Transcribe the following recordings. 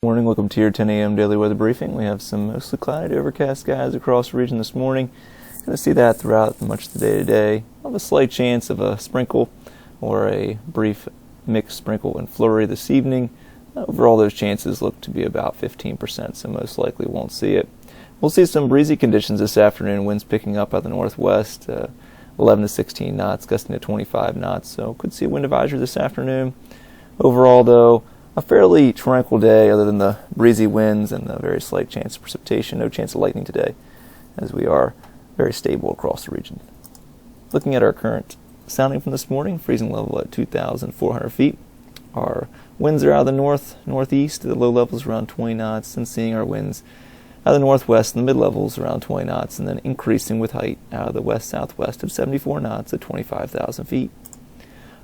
Morning, welcome to your 10 a.m. daily weather briefing. We have some mostly cloudy to overcast skies across the region this morning. Going to see that throughout much of the day today. We'll have a slight chance of a sprinkle or a brief mixed sprinkle and flurry this evening. Overall, those chances look to be about 15%, so most likely won't see it. We'll see some breezy conditions this afternoon, winds picking up out of the northwest, 11 to 16 knots, gusting to 25 knots, so could see a wind advisory this afternoon. Overall, though, a fairly tranquil day other than the breezy winds and the very slight chance of precipitation. No chance of lightning today, as we are very stable across the region. Looking at our current sounding from this morning, freezing level at 2,400 feet. Our winds are out of the northeast, the low levels around 20 knots, and seeing our winds out of the northwest and the mid-levels around 20 knots, and then increasing with height out of the west-southwest of 74 knots at 25,000 feet.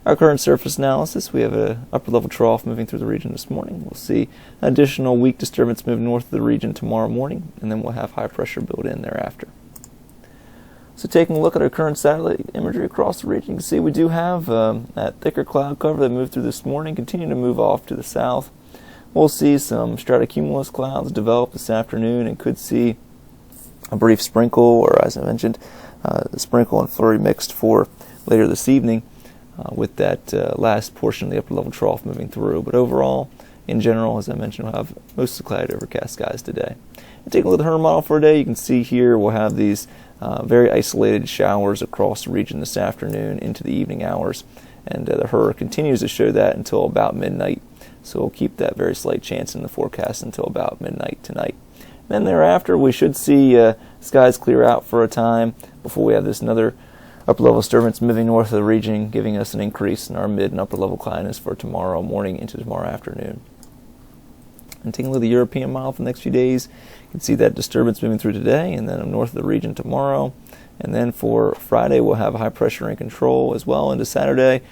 Our current surface analysis, we have an upper-level trough moving through the region this morning. We'll see an additional weak disturbance move north of the region tomorrow morning, and then we'll have high pressure build in thereafter. So taking a look at our current satellite imagery across the region, you can see we do have that thicker cloud cover that moved through this morning, continuing to move off to the south. We'll see some stratocumulus clouds develop this afternoon and could see a brief sprinkle, or as I mentioned, the sprinkle and flurry mixed for later this evening. With that last portion of the upper level trough moving through. But overall, in general, as I mentioned, we'll have mostly cloudy to overcast skies today. And taking a look at the HRMA model for a day, you can see here we'll have these very isolated showers across the region this afternoon into the evening hours. And the HRMA continues to show that until about midnight. So we'll keep that very slight chance in the forecast until about midnight tonight. Then thereafter, we should see skies clear out for a time before we have this another upper-level disturbance moving north of the region, giving us an increase in our mid- and upper-level cloudiness for tomorrow morning into tomorrow afternoon. And taking a look at the European model for the next few days, you can see that disturbance moving through today, and then north of the region tomorrow. And then for Friday, we'll have high pressure in control as well into Saturday.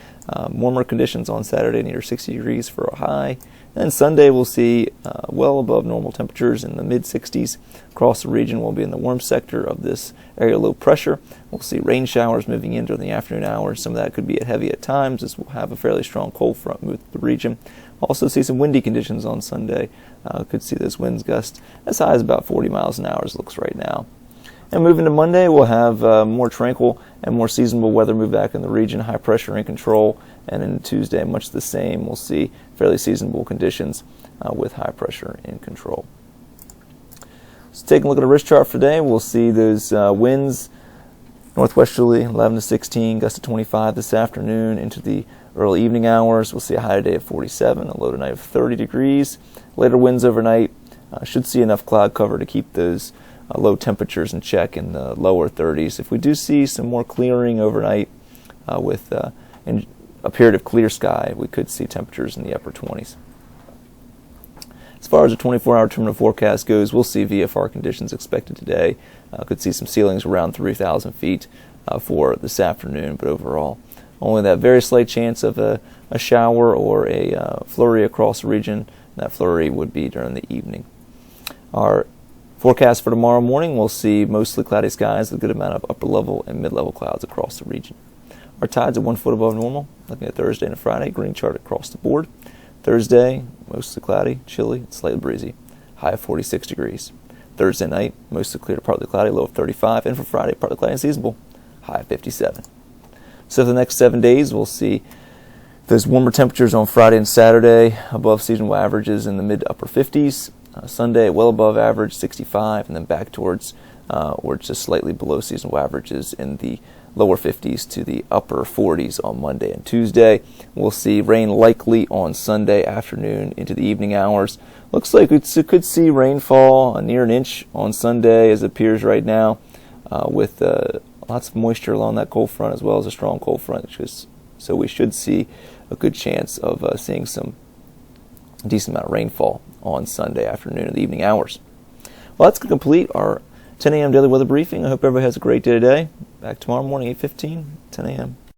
Warmer conditions on Saturday, near 60 degrees for a high. And then Sunday, we'll see well above normal temperatures in the mid-60s. Across the region, we'll be in the warm sector of this area low pressure. We'll see rain showers moving in during the afternoon hours. Some of that could be heavy at times, as we'll have a fairly strong cold front move through the region. Also see some windy conditions on Sunday. Could see those winds gust as high as about 40 miles an hour as it looks right now. And moving to Monday, we'll have more tranquil and more seasonable weather move back in the region, high pressure in control. And then Tuesday, much the same. We'll see fairly seasonable conditions with high pressure in control. So taking a look at a risk chart for today, we'll see those winds northwesterly 11 to 16, gust to 25 this afternoon into the early evening hours. We'll see a high today of 47, a low tonight of 30 degrees. Later winds overnight should see enough cloud cover to keep those low temperatures in check in the lower 30s. If we do see some more clearing overnight with a period of clear sky, we could see temperatures in the upper 20s. As far as the 24-hour terminal forecast goes, we'll see VFR conditions expected today. Could see some ceilings around 3,000 feet for this afternoon, but overall, only that very slight chance of a shower or a flurry across the region. That flurry would be during the evening. Our forecast for tomorrow morning, we'll see mostly cloudy skies with a good amount of upper level and mid-level clouds across the region. Our tides are 1 foot above normal. Looking at Thursday and Friday, green chart across the board. Thursday, mostly cloudy, chilly, slightly breezy, high of 46 degrees. Thursday night, mostly clear to partly cloudy, low of 35. And for Friday, partly cloudy and seasonable, high of 57. So for the next 7 days, we'll see those warmer temperatures on Friday and Saturday, above seasonal averages in the mid to upper 50s. Sunday, well above average, 65, and then back towards or just slightly below seasonal averages in the lower 50s to the upper 40s on Monday and Tuesday. We'll see rain likely on Sunday afternoon into the evening hours. Looks like we could see rainfall near an inch on Sunday, as it appears right now, with lots of moisture along that cold front as well as a strong cold front. So we should see a good chance of seeing some decent amount of rainfall on Sunday afternoon in the evening hours. Well, that's going to complete our 10 a.m. daily weather briefing. I hope everybody has a great day today. Back tomorrow morning, 8:15, 10 a.m.